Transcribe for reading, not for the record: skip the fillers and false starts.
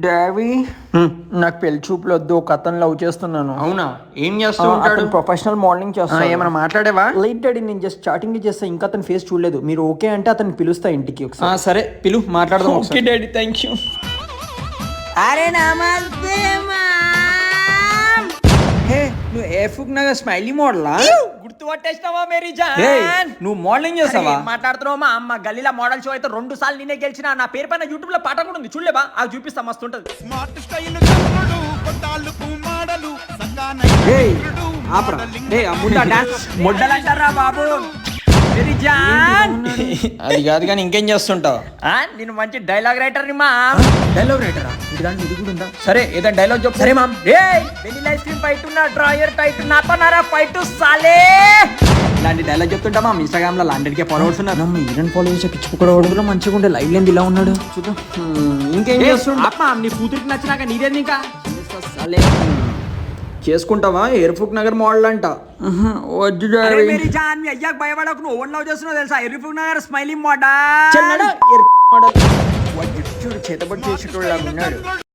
Davy నాకు పెళ్లి చూపులు వద్దు, ఒక అతను లవ్ చేస్తున్నాను. అవునా? ఏం చేస్తూ ఉంటాడు? ప్రొఫెషనల్ మోడలింగ్ చేస్తాను. ఏమైనా మాట్లాడేవా? లేట్ డాడీ, నేను జస్ట్ స్టార్టింగ్ చేస్తా, ఇంకా అతను ఫేస్ చూడలేదు. మీరు ఓకే అంటే అతను పిలుస్తా ఇంటికి ఒకసారి. సరే పిలు, మాట్లాడదాం. Okay daddy, thank you. అరే నమస్తే. హే, నువ్వు ఎయిర్ఫుక్ నగర్ స్మైలీ మోడలా? గుర్తుపట్టేసినావా మేరీ జాన్? నువ్వు మోడలింగ్ చేస్తావా? మాట్లాడుతున్నావా? మా అమ్మ గల్లీల మోడల్ షో అయితే 2 సార్లు నేనే గెలిచిన. నా పేరు పైన యూట్యూబ్ లో పాట కూడా ఉంది, చూడలేవా? అది చూపిస్తా, మస్తు ఉంటది. స్మార్ట్ స్టైల్ చంద్రుడు కొట్టాలకు మాడలు మొడ్డలు అంటారా బాబు? మేరీ జాన్, అది కాదు కానీ ఇంకేం చేస్తుంటావు? నేను మంచి డైలాగ్ రైటర్ ని మా. డైలాగ్ రైటరా? ఇది దాంట్లో ఇది కూడా ఉందా? సరే ఏదైనా డైలాగ్ చెప్పు. సరే ma'am. Vanilla ice cream fight నా డ్రాయర్ టైట్ నాపనారా ఫైట్ సాలే. ఇలాంటి డైలాగ్ చెప్తుంటా మా ఇన్స్టాగ్రామ్ లో 100K ఫాలోవర్స్ ఉన్నారు. నమ్మ ఈరన్ ఫాలో చేసే పిచ్చుకోవడం మంచిగా ఉంటే లైవ్ లేని ఇలా ఉన్నాడు. చూద్దాం ఇంకేం చేస్తుంటా? నీ కూతురికి నచ్చినాక నీదేంది ఇంకా చేసుకుంటావా? ఎయిర్ఫుక్ నగర్ మోడల్ అంట. వద్దు అరే డాడీ. మేరీ జాన్, మీ అయ్యాక భయపడకు. నువ్వు ఓన్ లవ్ చేస్తున్నావు తెలుసా? ఎర్రిఫుక్ నగర్ స్మైలీ మోడా చేతబడి చేసేటోళ్ళు ఉన్నాడు.